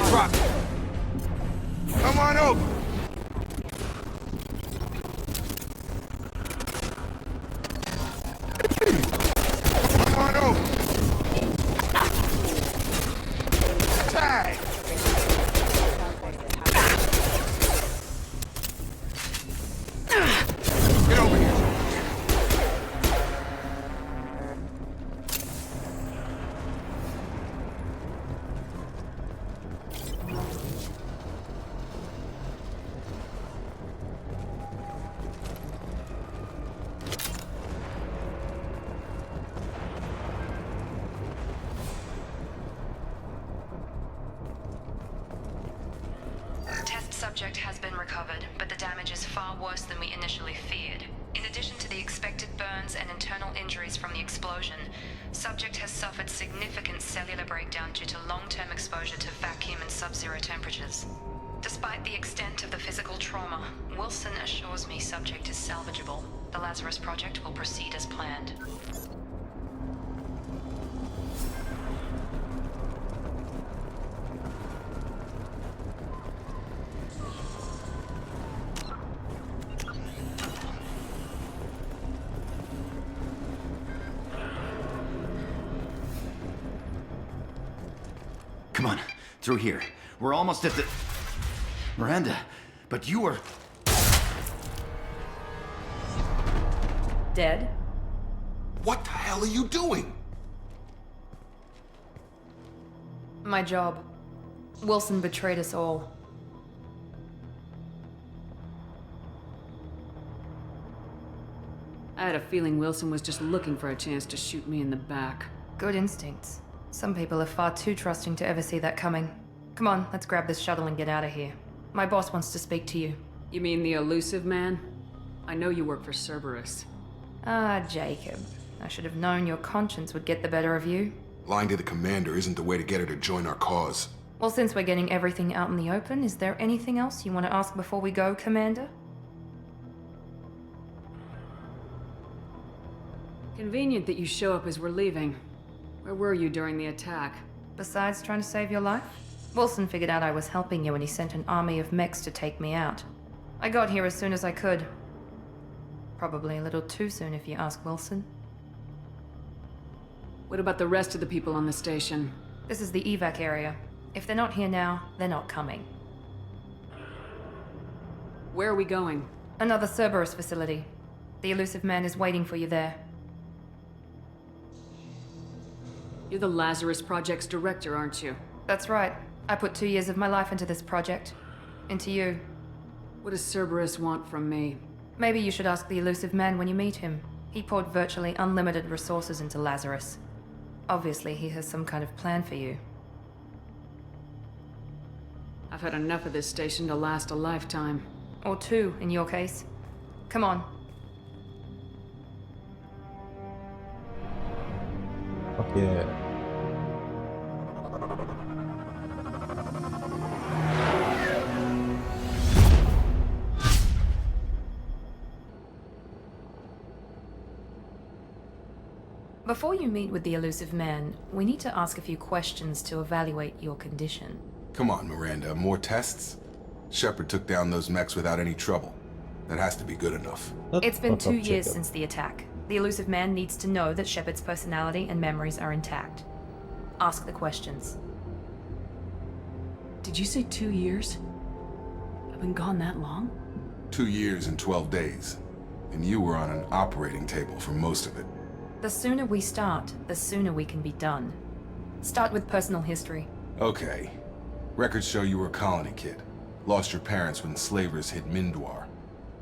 Drop it. Come on over. Come on over. Tag. Get over here. Subject has been recovered, but the damage is far worse than we initially feared. In addition to the expected burns and internal injuries from the explosion, subject has suffered significant cellular breakdown due to long-term exposure to vacuum and sub-zero temperatures. Despite the extent of the physical trauma, Wilson assures me subject is salvageable. The Lazarus Project will proceed as planned. Come on, through here. We're almost at the... Miranda, but you were... Dead? What the hell are you doing? My job. Wilson betrayed us all. I had a feeling Wilson was just looking for a chance to shoot me in the back. Good instincts. Some people are far too trusting to ever see that coming. Come on, let's grab this shuttle and get out of here. My boss wants to speak to you. You mean the elusive man? I know you work for Cerberus. Ah, Jacob. I should have known your conscience would get the better of you. Lying to the commander isn't the way to get her to join our cause. Well, since we're getting everything out in the open, is there anything else you want to ask before we go, Commander? Convenient that you show up as we're leaving. Where were you during the attack? Besides trying to save your life? Wilson figured out I was helping you when he sent an army of mechs to take me out. I got here as soon as I could. Probably a little too soon if you ask Wilson. What about the rest of the people on the station? This is the evac area. If they're not here now, they're not coming. Where are we going? Another Cerberus facility. The elusive man is waiting for you there. You're the Lazarus Project's director, aren't you? That's right. I put 2 years of my life into this project. Into you. What does Cerberus want from me? Maybe you should ask the elusive man when you meet him. He poured virtually unlimited resources into Lazarus. Obviously, he has some kind of plan for you. I've had enough of this station to last a lifetime. Or 2, in your case. Come on. Okay. Before you meet with the elusive man, we need to ask a few questions to evaluate your condition. Come on, Miranda, more tests? Shepard took down those mechs without any trouble. That has to be good enough. It's been What's 2 up, years Jacob? since the attack. The elusive man needs to know that Shepard's personality and memories are intact. Ask the questions. Did you say 2 years? I've been gone that long? 2 years and 12 days. And you were on an operating table for most of it. The sooner we start, the sooner we can be done. Start with personal history. Okay. Records show you were a colony kid. Lost your parents when slavers hit Mindwar.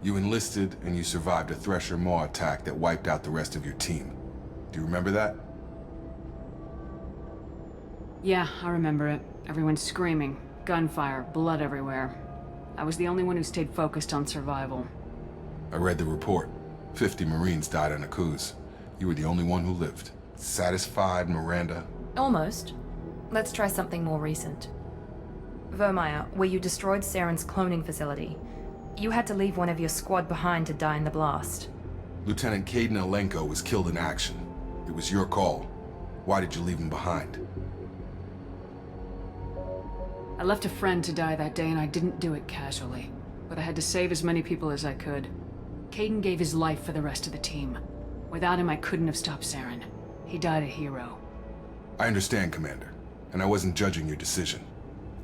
You enlisted and you survived a Thresher Maw attack that wiped out the rest of your team. Do you remember that? Yeah, I remember it. Everyone screaming, gunfire, blood everywhere. I was the only one who stayed focused on survival. I read the report. 50 Marines died on A'Kuz. You were the only one who lived. Satisfied, Miranda? Almost. Let's try something more recent. Vermeer, where you destroyed Saren's cloning facility, you had to leave one of your squad behind to die in the blast. Lieutenant 𝒍𝒊𝒌𝒆 was killed in action. It was your call. Why did you leave him behind? I left a friend to die that day and I didn't do it casually. But I had to save as many people as I could. Kaidan gave his life for the rest of the team. Without him, I couldn't have stopped Saren. He died a hero. I understand, Commander, and I wasn't judging your decision.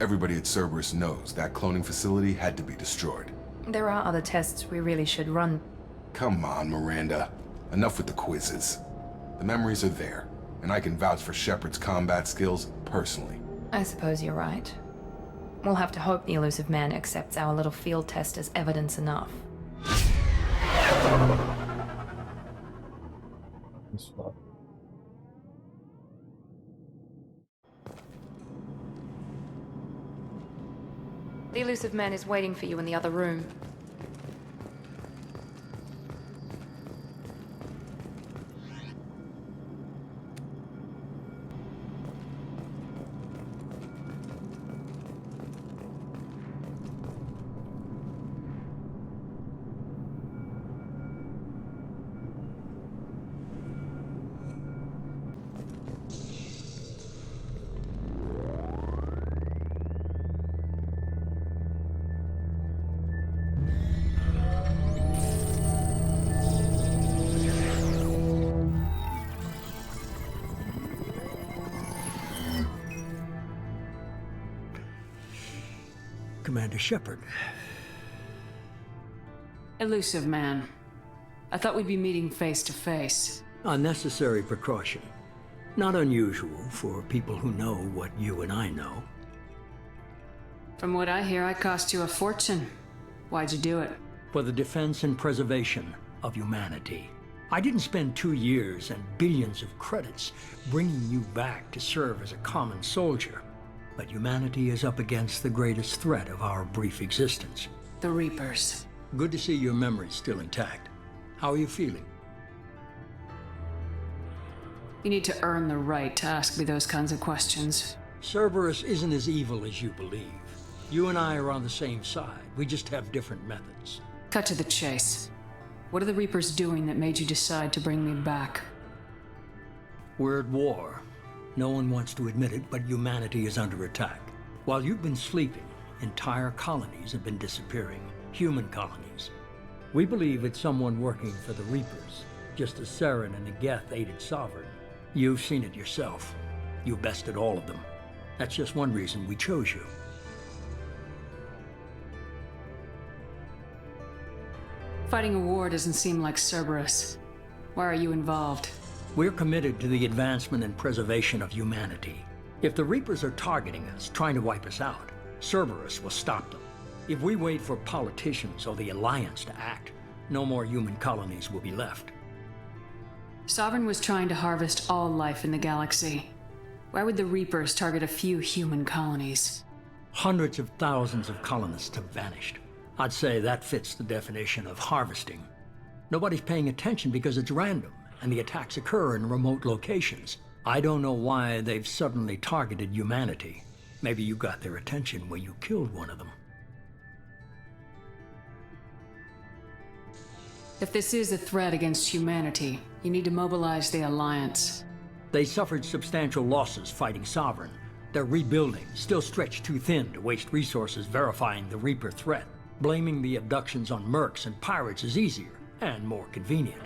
Everybody at Cerberus knows that cloning facility had to be destroyed. There are other tests we really should run. Come on, Miranda. Enough with the quizzes. The memories are there, and I can vouch for Shepard's combat skills personally. I suppose you're right. We'll have to hope the elusive man accepts our little field test as evidence enough. The elusive man is waiting for you in the other room. Commander Shepard. Elusive man. I thought we'd be meeting face to face. A necessary precaution. Not unusual for people who know what you and I know. From what I hear, I cost you a fortune. Why'd you do it? For the defense and preservation of humanity. I didn't spend 2 years and billions of credits bringing you back to serve as a common soldier. But humanity is up against the greatest threat of our brief existence. The Reapers. Good to see your memory's still intact. How are you feeling? You need to earn the right to ask me those kinds of questions. Cerberus isn't as evil as you believe. You and I are on the same side. We just have different methods. Cut to the chase. What are the Reapers doing that made you decide to bring me back? We're at war. No one wants to admit it, but humanity is under attack. While you've been sleeping, entire colonies have been disappearing. Human colonies. We believe it's someone working for the Reapers, just as Saren and Ygeth aided Sovereign. You've seen it yourself. You bested all of them. That's just one reason we chose you. Fighting a war doesn't seem like Cerberus. Why are you involved? We're committed to the advancement and preservation of humanity. If the Reapers are targeting us, trying to wipe us out, Cerberus will stop them. If we wait for politicians or the Alliance to act, no more human colonies will be left. Sovereign was trying to harvest all life in the galaxy. Why would the Reapers target a few human colonies? Hundreds of thousands of colonists have vanished. I'd say that fits the definition of harvesting. Nobody's paying attention because it's random, and the attacks occur in remote locations. I don't know why they've suddenly targeted humanity. Maybe you got their attention when you killed one of them. If this is a threat against humanity, you need to mobilize the Alliance. They suffered substantial losses fighting Sovereign. They're rebuilding, still stretched too thin to waste resources verifying the Reaper threat. Blaming the abductions on mercs and pirates is easier and more convenient.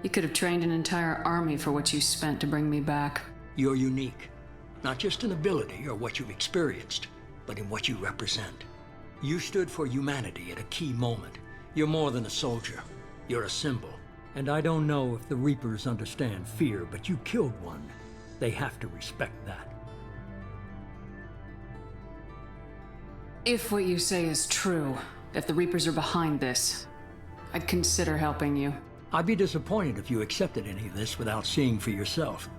You could have trained an entire army for what you spent to bring me back. You're unique, not just in ability or what you've experienced, but in what you represent. You stood for humanity at a key moment. You're more than a soldier. You're a symbol. And I don't know if the Reapers understand fear, but you killed one. They have to respect that. If what you say is true, if the Reapers are behind this, I'd consider helping you. I'd be disappointed if you accepted any of this without seeing for yourself.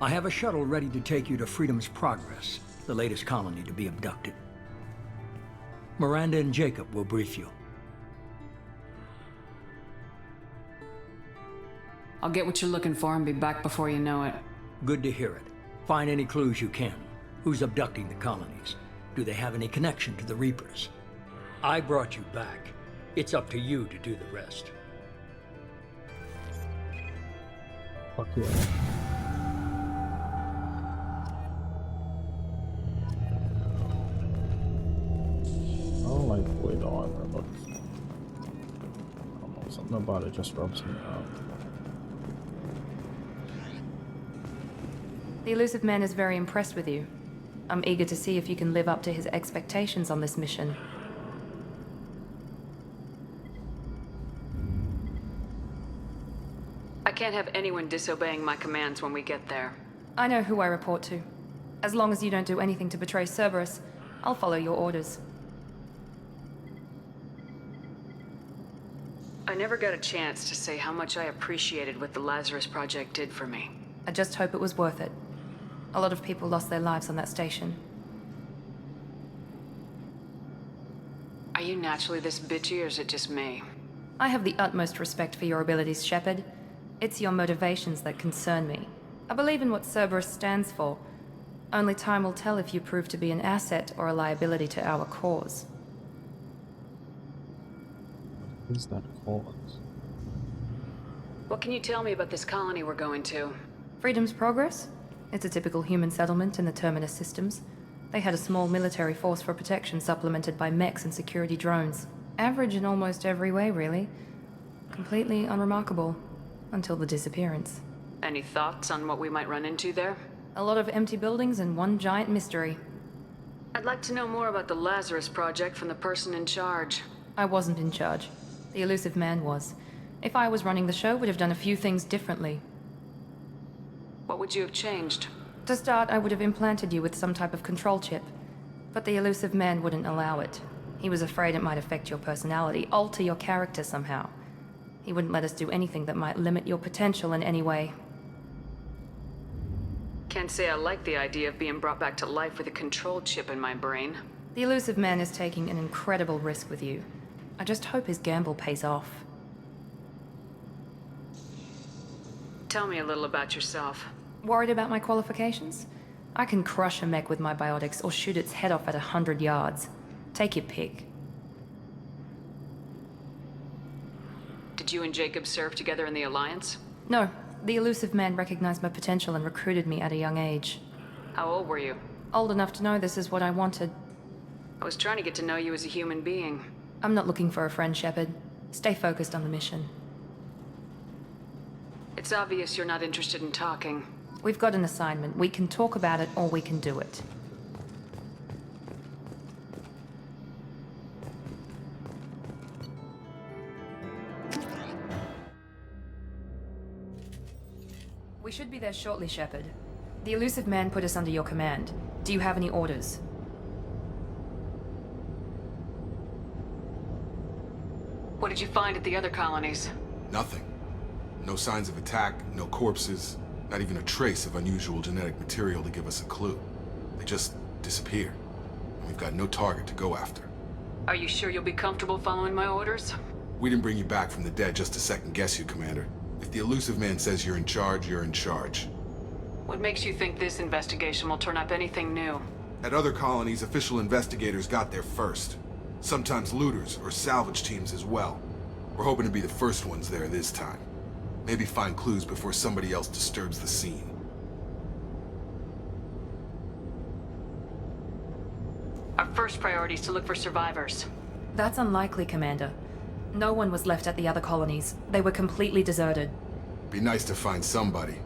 I have a shuttle ready to take you to Freedom's Progress, the latest colony to be abducted. Miranda and Jacob will brief you. I'll get what you're looking for and be back before you know it. Good to hear it. Find any clues you can. Who's abducting the colonies? Do they have any connection to the Reapers? I brought you back. It's up to you to do the rest. Fuck yeah. I don't like the way the armor looks. I don't know, something about it just rubs me out. The elusive man is very impressed with you. I'm eager to see if you can live up to his expectations on this mission. I can't have anyone disobeying my commands when we get there. I know who I report to. As long as you don't do anything to betray Cerberus, I'll follow your orders. I never got a chance to say how much I appreciated what the Lazarus Project did for me. I just hope it was worth it. A lot of people lost their lives on that station. Are you naturally this bitchy, or is it just me? I have the utmost respect for your abilities, Shepard. It's your motivations that concern me. I believe in what Cerberus stands for. Only time will tell if you prove to be an asset or a liability to our cause. What is that cause? What can you tell me about this colony we're going to? Freedom's Progress? It's a typical human settlement in the Terminus systems. They had a small military force for protection supplemented by mechs and security drones. Average in almost every way, really. Completely unremarkable. Until the disappearance. Any thoughts on what we might run into there? A lot of empty buildings and one giant mystery. I'd like to know more about the Lazarus Project from the person in charge. I wasn't in charge. The elusive man was. If I was running the show, would have done a few things differently. What would you have changed? To start, I would have implanted you with some type of control chip. But the elusive man wouldn't allow it. He was afraid it might affect your personality, alter your character somehow. He wouldn't let us do anything that might limit your potential in any way. Can't say I like the idea of being brought back to life with a control chip in my brain. The elusive man is taking an incredible risk with you. I just hope his gamble pays off. Tell me a little about yourself. Worried about my qualifications? I can crush a mech with my biotics or shoot its head off at 100 yards. Take your pick. Did you and Jacob serve together in the Alliance? No, the elusive man recognized my potential and recruited me at a young age. How old were you? Old enough to know this is what I wanted. I was trying to get to know you as a human being. I'm not looking for a friend, Shepard. Stay focused on the mission. It's obvious you're not interested in talking. We've got an assignment. We can talk about it or we can do it. We should be there shortly, Shepard. The elusive man put us under your command. Do you have any orders? What did you find at the other colonies? Nothing. No signs of attack, no corpses, not even a trace of unusual genetic material to give us a clue. They just disappear. And we've got no target to go after. Are you sure you'll be comfortable following my orders? We didn't bring you back from the dead just to second guess you, Commander. If the elusive man says you're in charge, you're in charge. What makes you think this investigation will turn up anything new? At other colonies, official investigators got there first. Sometimes looters or salvage teams as well. We're hoping to be the first ones there this time. Maybe find clues before somebody else disturbs the scene. Our first priority is to look for survivors. That's unlikely, Commander. No one was left at the other colonies. They were completely deserted. Be nice to find somebody.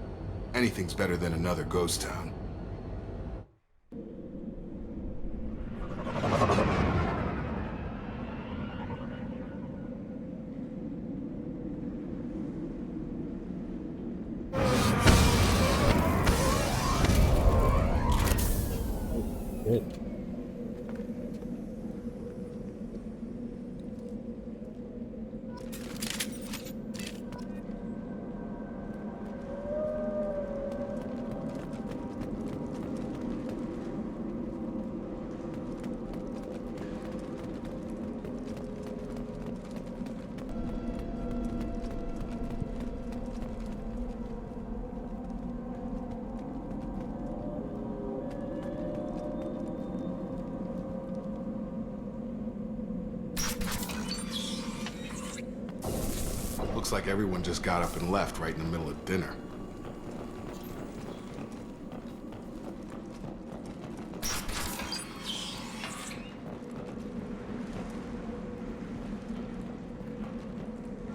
Anything's better than another ghost town. Shit. Looks like everyone just got up and left right in the middle of dinner.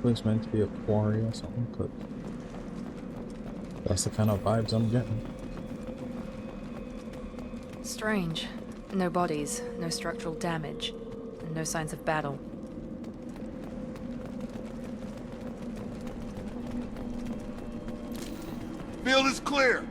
It's meant to be a quarry or something, but that's the kind of vibes I'm getting. Strange. No bodies, no structural damage, and no signs of battle. Field is clear.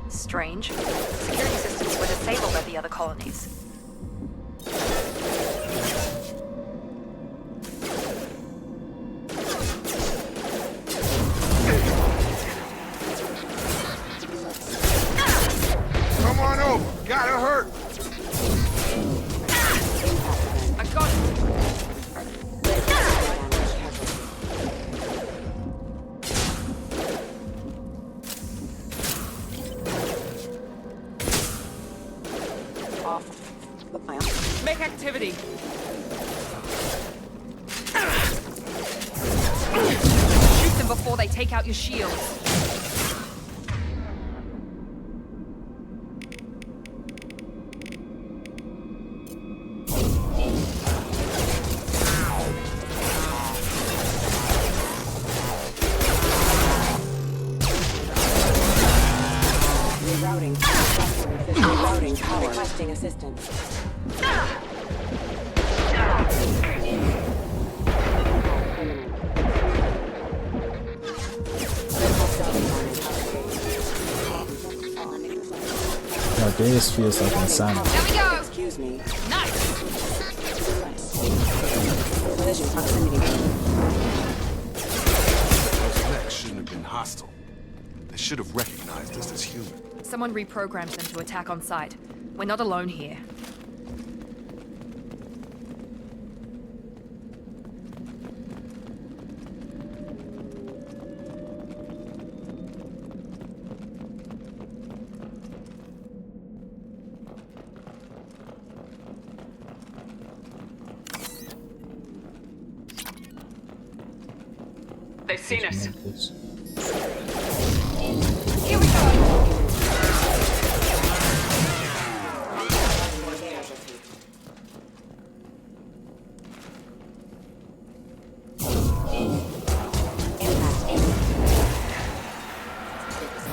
Strange. Security systems were disabled at the other colonies. Come on over. Got her hurt. I got it. Make activity. Shoot them before they take out your shields. Rerouting power. Requesting assistance. Now this feels like insanity. There we go! Excuse me. Nice! Collision proximity. Those mechs shouldn't have been hostile. They should have recognized us as human. Someone reprogrammed them to attack on sight. We're not alone here. They've seen us. Here we go!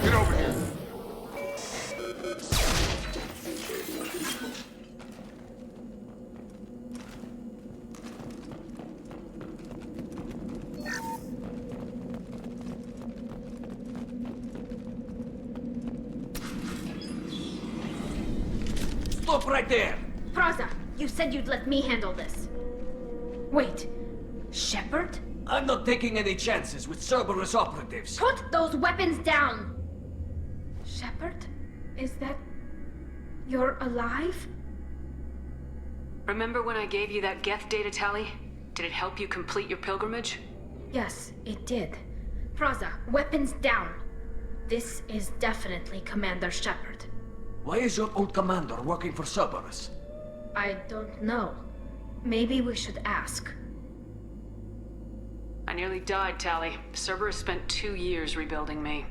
Get over here. Stop right there! Praza, you said you'd let me handle this. Wait, Shepard? I'm not taking any chances with Cerberus operatives. Put those weapons down! Shepard? Is that... you're alive? Remember when I gave you that Geth data tally? Did it help you complete your pilgrimage? Yes, it did. Praza, weapons down. This is definitely Commander Shepard. Why is your old commander working for Cerberus? I don't know. Maybe we should ask. I nearly died, Tally. Cerberus spent 2 years rebuilding me.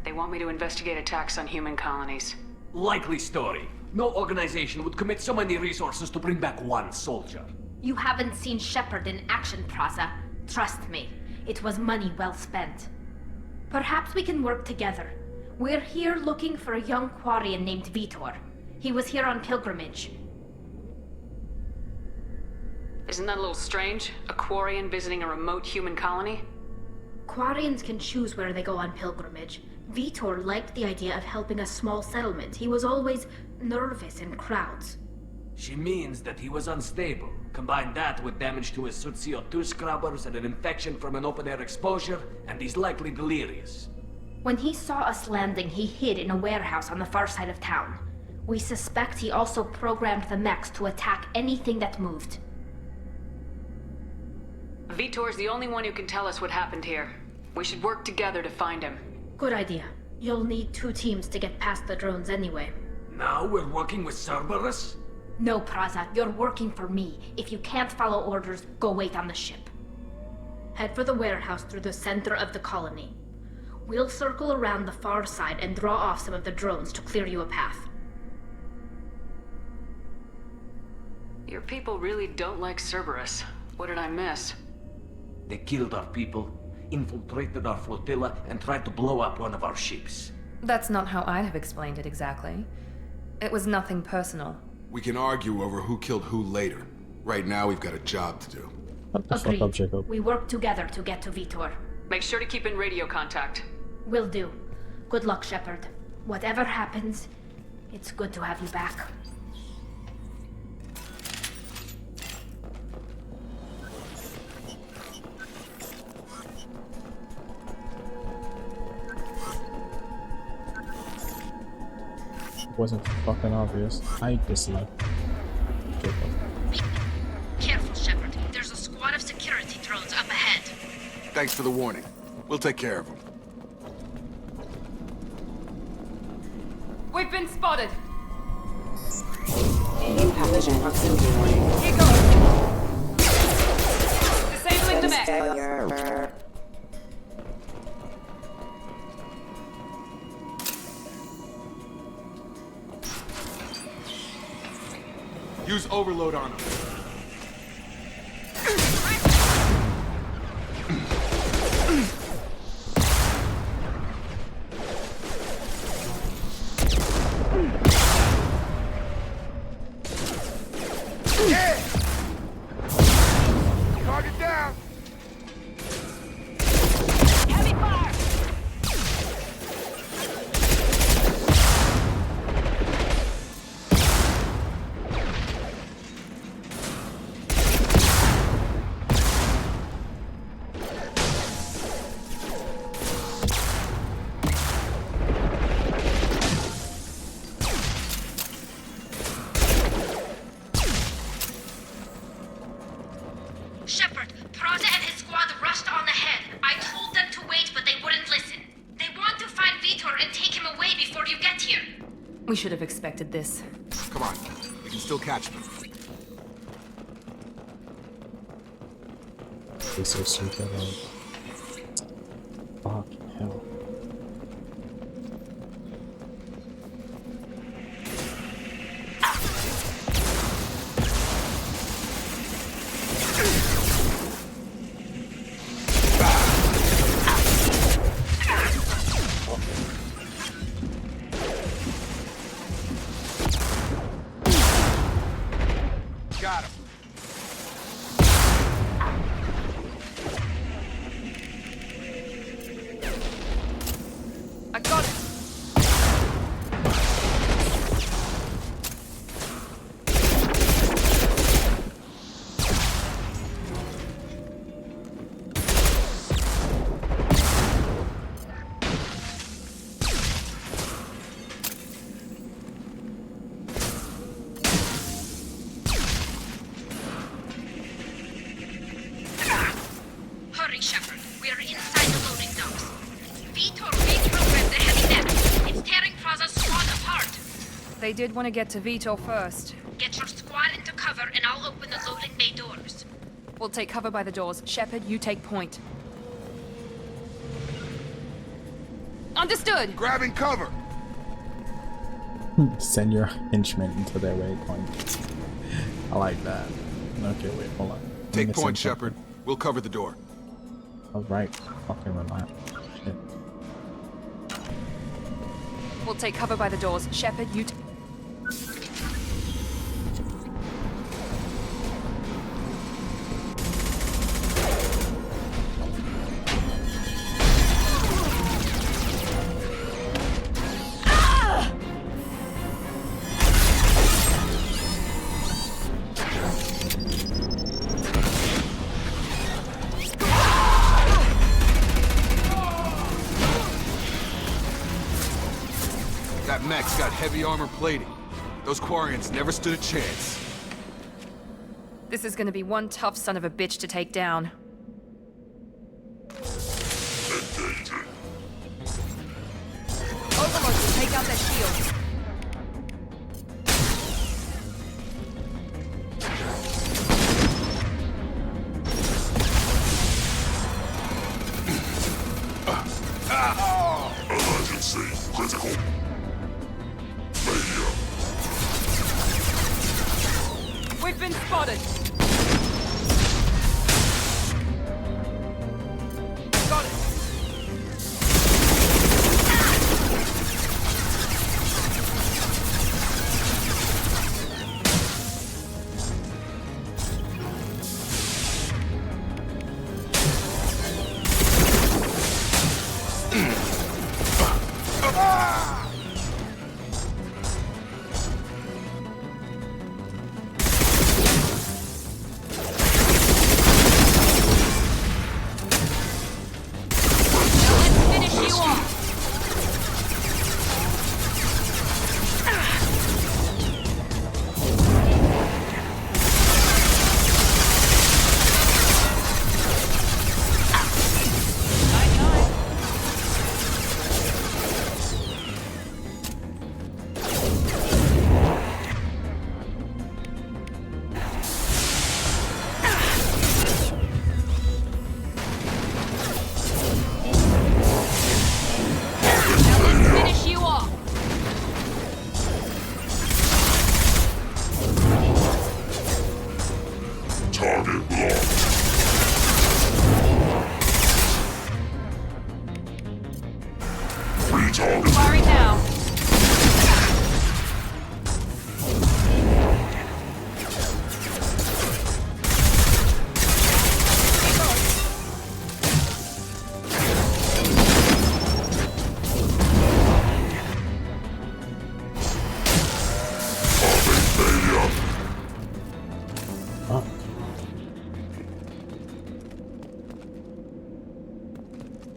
They want me to investigate attacks on human colonies. Likely story. No organization would commit so many resources to bring back one soldier. You haven't seen Shepard in action, Praza. Trust me, it was money well spent. Perhaps we can work together. We're here looking for a young Quarian named Vitor. He was here on pilgrimage. Isn't that a little strange? A Quarian visiting a remote human colony? Quarians can choose where they go on pilgrimage. Vitor liked the idea of helping a small settlement. He was always nervous in crowds. She means that he was unstable. Combine that with damage to his 𝒍𒔔 scrubbers and an infection from an open-air exposure, and he's likely delirious. When he saw us landing, he hid in a warehouse on the far side of town. We suspect he also programmed the mechs to attack anything that moved. Vitor's the only one who can tell us what happened here. We should work together to find him. Good idea. You'll need 2 teams to get past the drones anyway. Now we're working with Cerberus? No, Praza, you're working for me. If you can't follow orders, go wait on the ship. Head for the warehouse through the center of the colony. We'll circle around the far side and draw off some of the drones to clear you a path. Your people really don't like Cerberus. What did I miss? They killed our people, infiltrated our flotilla, and tried to blow up one of our ships. That's not how I'd have explained it exactly. It was nothing personal. We can argue over who killed who later. Right now, we've got a job to do. Shut the fuck up, Jacob. We work together to get to Vitor. Make sure to keep in radio contact. Will do. Good luck, Shepard. Whatever happens, it's good to have you back. Wasn't fucking obvious. I dislike Jacob. Careful, Shepard. There's a squad of security drones up ahead. Thanks for the warning. We'll take care of them. We've been spotted! In pathogen proximity warning. Here goes! Disabling the mech! Failure. Use overload on them. Target down! Heavy fire! Shepard, Praza and his squad rushed on ahead. I told them to wait, but they wouldn't listen. They want to find Vitor and take him away before you get here. We should have expected this. Come on, we can still catch them. They so stupid. Fucking hell. Got him. I got it! Hurry, Shepard. We are inside the loading docks. Vitor reprogrammed the heavy net. It's tearing Praza's squad apart. They did want to get to Vitor first. Get your squad into cover and I'll open the loading bay doors. We'll take cover by the doors. Shepard, you take point. Understood! Grabbing cover! Send your henchmen into their waypoint. I like that. Okay, wait, hold on. Take point, Shepard. We'll cover the door. Alright, fucking relax. Shit. We'll take cover by the doors. Shepard, you mech's got heavy armor plating. Those Quarians never stood a chance. This is gonna be one tough son of a bitch to take down. Overlord will take out their shields. Emergency critical. Failure. We've been spotted. Got it. Firing now.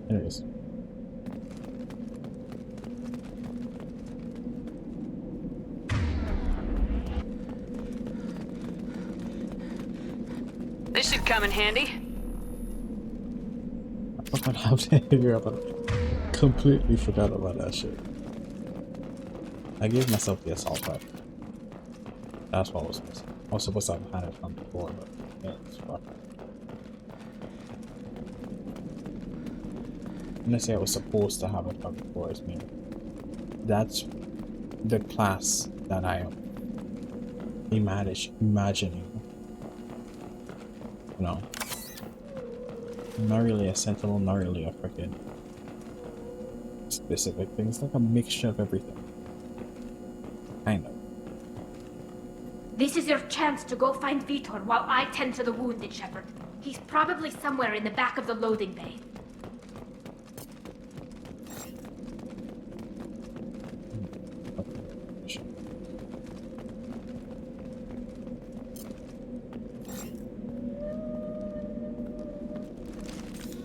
Anyways. This should come in handy. I fucking have to figure out that. Completely forgot about that shit. I gave myself the assault rifle. That's what I was missing. I was supposed to have had it from before, but yeah, it's fuck. When I say I was supposed to have it from before, it's me. That's the class that I am imagining. You know, not really a sentinel, not really a freaking specific thing. It's like a mixture of everything. Kind of. This is your chance to go find Vitor while I tend to the wounded, Shepard. He's probably somewhere in the back of the loading bay.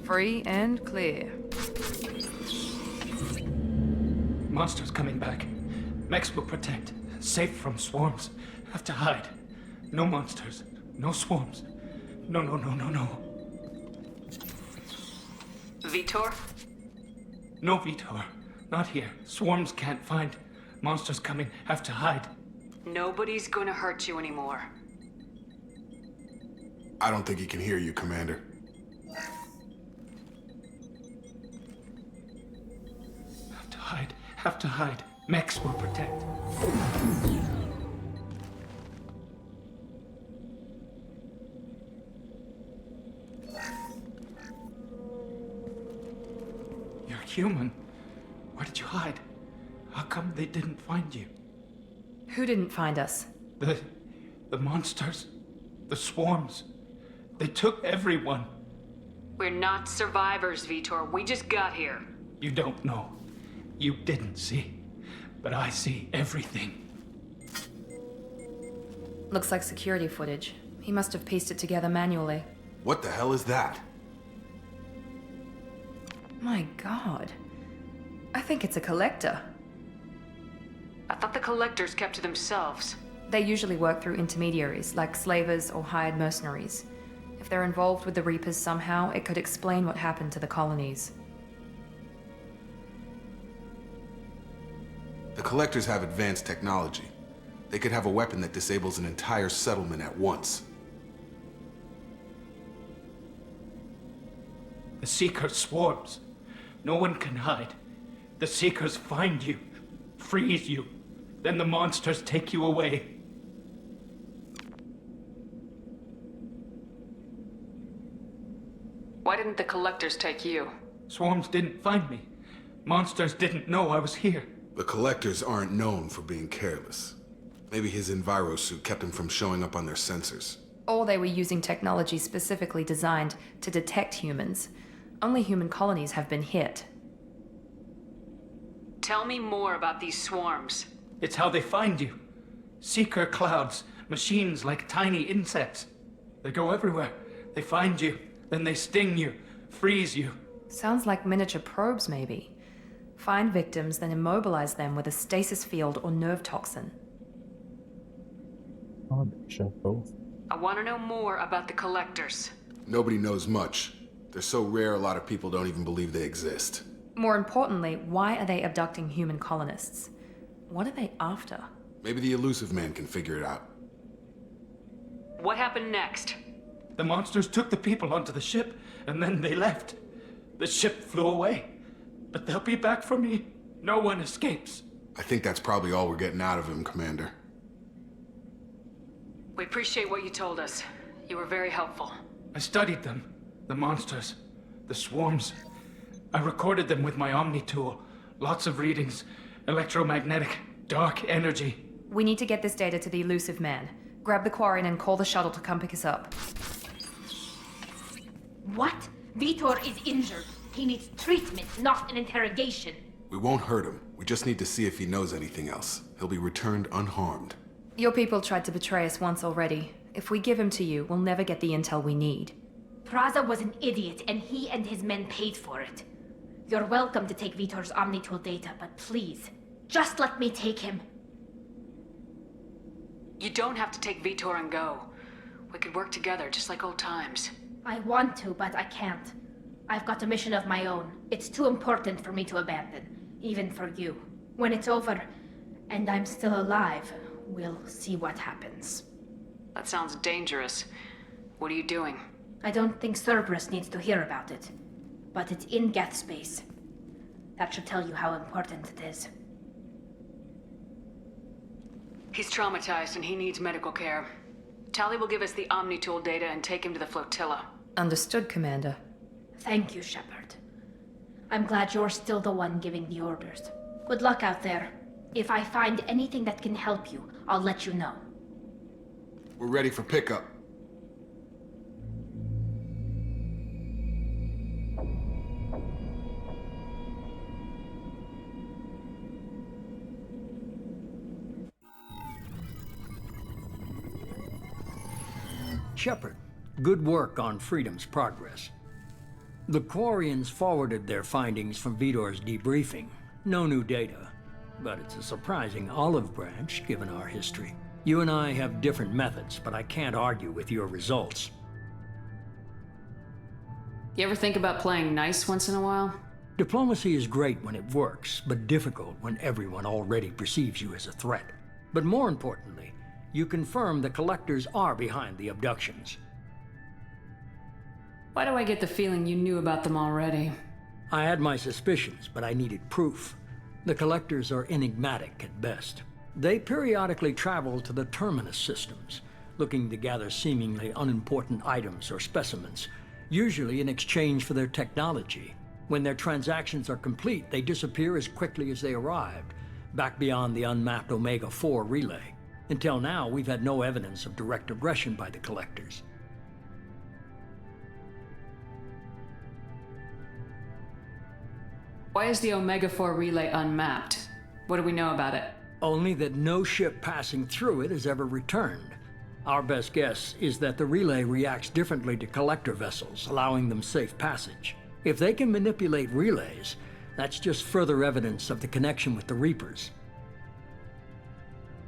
Free and clear. Monsters coming back. Mechs will protect. Safe from swarms. Have to hide. No monsters. No swarms. No. Vitor? No Vitor. Not here. Swarms can't find. Monsters coming. Have to hide. Nobody's gonna hurt you anymore. I don't think he can hear you, Commander. Have to hide. Mechs will protect. You're human. Where did you hide? How come they didn't find you? Who didn't find us? The monsters. The swarms. They took everyone. We're not survivors, Vitor. We just got here. You don't know. You didn't see. But I see everything. Looks like security footage. He must have pieced it together manually. What the hell is that? My god. I think it's a collector. I thought the collectors kept to themselves. They usually work through intermediaries, like slavers or hired mercenaries. If they're involved with the Reapers somehow, it could explain what happened to the colonies. The Collectors have advanced technology. They could have a weapon that disables an entire settlement at once. The Seekers swarms. No one can hide. The Seekers find you, freeze you, then the monsters take you away. Why didn't the collectors take you? Swarms didn't find me. Monsters didn't know I was here. The Collectors aren't known for being careless. Maybe his Enviro suit kept him from showing up on their sensors. Or they were using technology specifically designed to detect humans. Only human colonies have been hit. Tell me more about these swarms. It's how they find you. Seeker clouds, machines like tiny insects. They go everywhere. They find you, then they sting you, freeze you. Sounds like miniature probes, maybe. Find victims, then immobilize them with a stasis field or nerve toxin. Oh, sure, both. I want to know more about the collectors. Nobody knows much. They're so rare, a lot of people don't even believe they exist. More importantly, why are they abducting human colonists? What are they after? Maybe the elusive man can figure it out. What happened next? The monsters took the people onto the ship, and then they left. The ship flew away. But they'll be back for me. No one escapes. I think that's probably all we're getting out of him, Commander. We appreciate what you told us. You were very helpful. I studied them. The monsters. The swarms. I recorded them with my Omni tool. Lots of readings. Electromagnetic. Dark energy. We need to get this data to the elusive man. Grab the Quarian and call the shuttle to come pick us up. What? Vitor is injured. He needs treatment, not an interrogation. We won't hurt him. We just need to see if he knows anything else. He'll be returned unharmed. Your people tried to betray us once already. If we give him to you, we'll never get the intel we need. Praza was an idiot, and he and his men paid for it. You're welcome to take Vitor's Omnitool data, but please, just let me take him. You don't have to take Vitor and go. We could work together, just like old times. I want to, but I can't. I've got a mission of my own. It's too important for me to abandon, even for you. When it's over, and I'm still alive, we'll see what happens. That sounds dangerous. What are you doing? I don't think Cerberus needs to hear about it, but it's in Geth space. That should tell you how important it is. He's traumatized and he needs medical care. Tali will give us the Omnitool data and take him to the flotilla. Understood, Commander. Thank you, Shepard. I'm glad you're still the one giving the orders. Good luck out there. If I find anything that can help you, I'll let you know. We're ready for pickup. Shepard, good work on Freedom's progress. The Quarians forwarded their findings from Vitor's debriefing. No new data, but it's a surprising olive branch given our history. You and I have different methods, but I can't argue with your results. You ever think about playing nice once in a while? Diplomacy is great when it works, but difficult when everyone already perceives you as a threat. But more importantly, you confirm the Collectors are behind the abductions. Why do I get the feeling you knew about them already? I had my suspicions, but I needed proof. The Collectors are enigmatic at best. They periodically travel to the Terminus systems, looking to gather seemingly unimportant items or specimens, usually in exchange for their technology. When their transactions are complete, they disappear as quickly as they arrived, back beyond the unmapped Omega-4 relay. Until now, we've had no evidence of direct aggression by the Collectors. Why is the Omega-4 relay unmapped? What do we know about it? Only that no ship passing through it has ever returned. Our best guess is that the relay reacts differently to collector vessels, allowing them safe passage. If they can manipulate relays, that's just further evidence of the connection with the Reapers.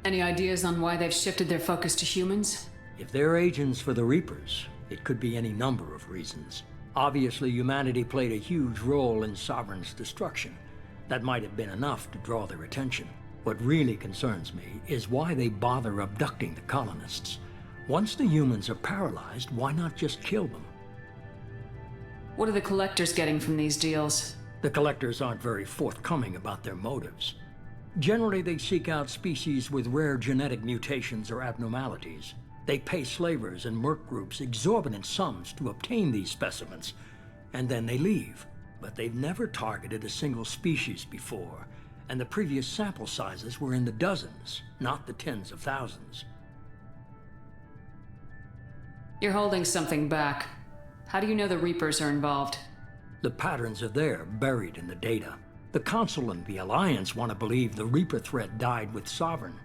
Any ideas on why they've shifted their focus to humans? If they're agents for the Reapers, it could be any number of reasons. Obviously, humanity played a huge role in Sovereign's destruction. That might have been enough to draw their attention. What really concerns me is why they bother abducting the colonists. Once the humans are paralyzed, why not just kill them? What are the collectors getting from these deals? The collectors aren't very forthcoming about their motives. Generally, they seek out species with rare genetic mutations or abnormalities. They pay slavers and merc groups exorbitant sums to obtain these specimens, and then they leave. But they've never targeted a single species before, and the previous sample sizes were in the dozens, not the tens of thousands. You're holding something back. How do you know the Reapers are involved? The patterns are there, buried in the data. The Council and the Alliance want to believe the Reaper threat died with Sovereign.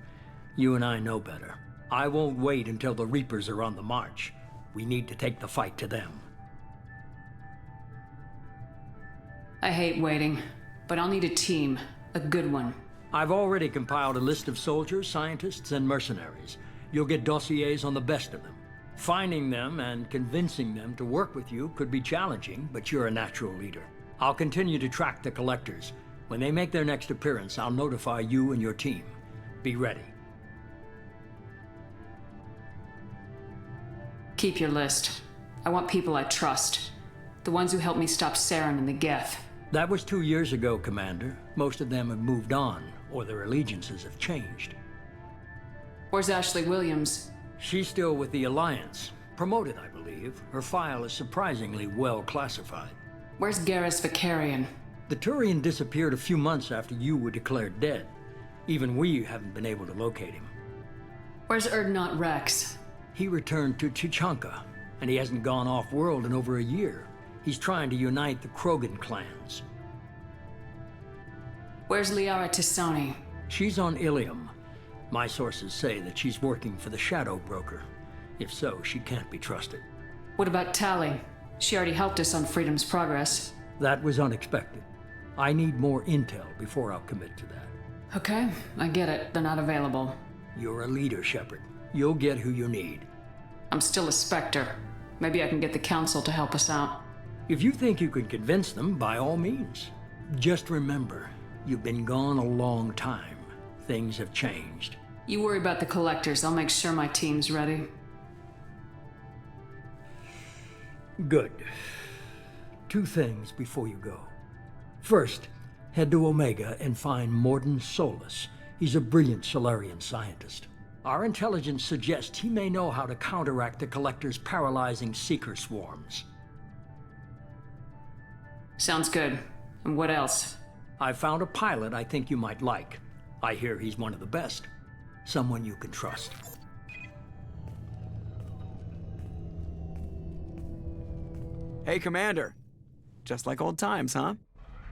You and I know better. I won't wait until the Reapers are on the march. We need to take the fight to them. I hate waiting, but I'll need a team. A good one. I've already compiled a list of soldiers, scientists, and mercenaries. You'll get dossiers on the best of them. Finding them and convincing them to work with you could be challenging, but you're a natural leader. I'll continue to track the collectors. When they make their next appearance, I'll notify you and your team. Be ready. Keep your list. I want people I trust. The ones who helped me stop Saren and the Geth. That was 2 years ago, Commander. Most of them have moved on, or their allegiances have changed. Where's Ashley Williams? She's still with the Alliance. Promoted, I believe. Her file is surprisingly well classified. Where's 𝒔𝒆𝒊𝒃𝒆? The Turian disappeared a few months after you were declared dead. Even we haven't been able to locate him. Where's Erdnot Rex? He returned to Tuchanka, and he hasn't gone off-world in over a year. He's trying to unite the Krogan clans. Where's Liara T'Soni? She's on Ilium. My sources say that she's working for the Shadow Broker. If so, she can't be trusted. What about Tali? She already helped us on Freedom's Progress. That was unexpected. I need more intel before I'll commit to that. Okay, I get it. They're not available. You're a leader, Shepard. You'll get who you need. I'm still a Spectre. Maybe I can get the Council to help us out. If you think you can convince them, by all means. Just remember, you've been gone a long time. Things have changed. You worry about the collectors. I'll make sure my team's ready. Good. 2 things before you go. First, head to Omega and find Mordin Solus. He's a brilliant Solarian scientist. Our intelligence suggests he may know how to counteract the Collector's paralyzing seeker swarms. Sounds good. And what else? I found a pilot I think you might like. I hear he's one of the best. Someone you can trust. Hey, Commander. Just like old times, huh?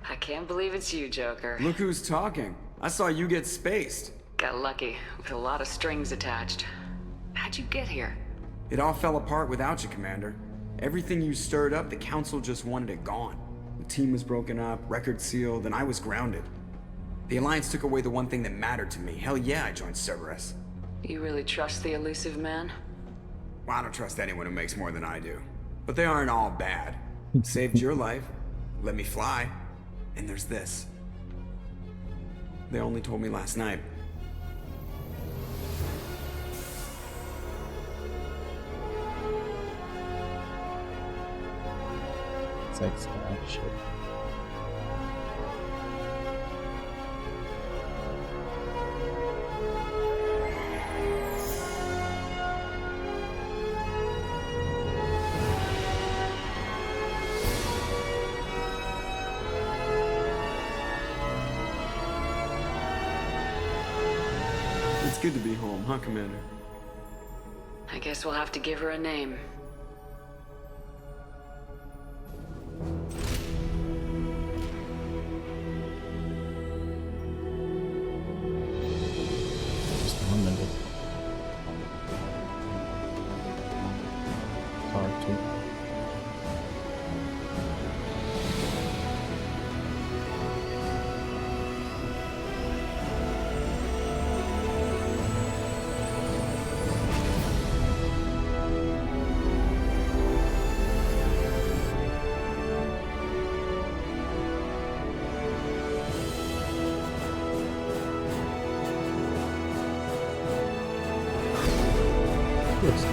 I can't believe it's you, Joker. Look who's talking. I saw you get spaced. Got lucky, with a lot of strings attached. How'd you get here? It all fell apart without you, Commander. Everything you stirred up, the Council just wanted it gone. The team was broken up, record sealed, and I was grounded. The Alliance took away the one thing that mattered to me. Hell yeah, I joined Cerberus. You really trust the elusive man? Well, I don't trust anyone who makes more than I do. But they aren't all bad. Saved your life, let me fly, and there's this. They only told me last night. Sex shit. It's good to be home, huh, Commander? I guess we'll have to give her a name. Just 1 minute. Part 2.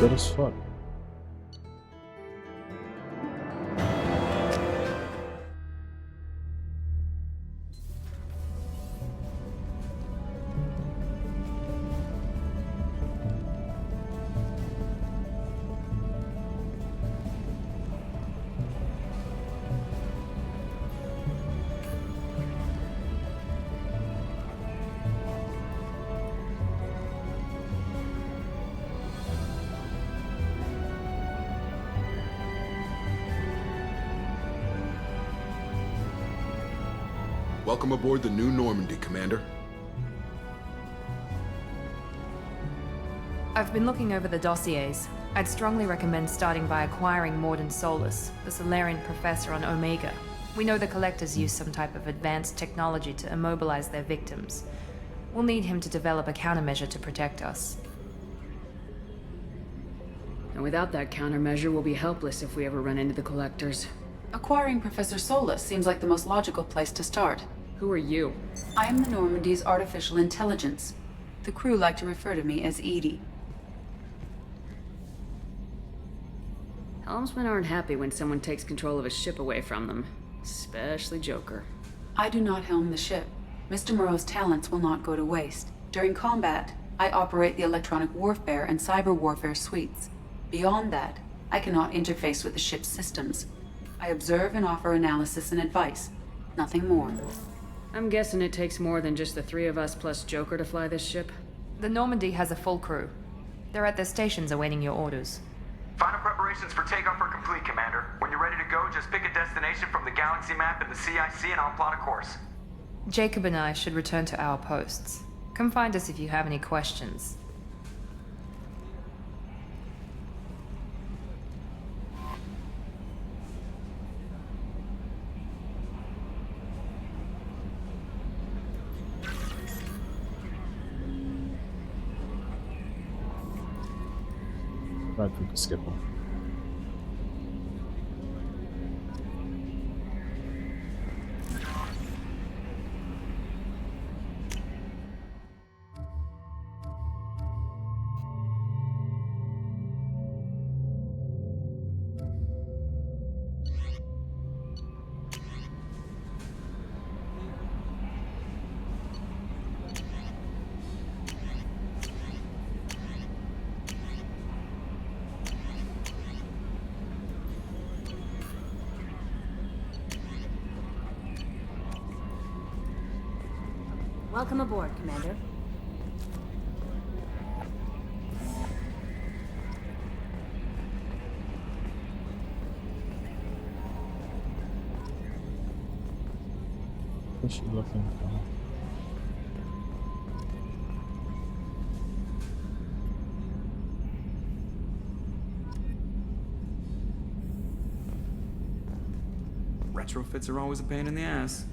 good as fuck. Welcome aboard the New Normandy, Commander. I've been looking over the dossiers. I'd strongly recommend starting by acquiring Morden Solus, the Solarian professor on Omega. We know the Collectors use some type of advanced technology to immobilize their victims. We'll need him to develop a countermeasure to protect us. And without that countermeasure, we'll be helpless if we ever run into the Collectors. Acquiring Professor Solus seems like the most logical place to start. Who are you? I am the Normandy's artificial intelligence. The crew like to refer to me as Edie. Helmsmen aren't happy when someone takes control of a ship away from them. Especially Joker. I do not helm the ship. Mr. Moreau's talents will not go to waste. During combat, I operate the electronic warfare and cyber warfare suites. Beyond that, I cannot interface with the ship's systems. I observe and offer analysis and advice. Nothing more. I'm guessing it takes more than just the three of us plus Joker to fly this ship? The Normandy has a full crew. They're at their stations awaiting your orders. Final preparations for takeoff are complete, Commander. When you're ready to go, just pick a destination from the galaxy map in the CIC and I'll plot a course. Jacob and I should return to our posts. Come find us if you have any questions. Right, we can skip on. Welcome aboard, Commander. What's she looking for? Retrofits are always a pain in the ass.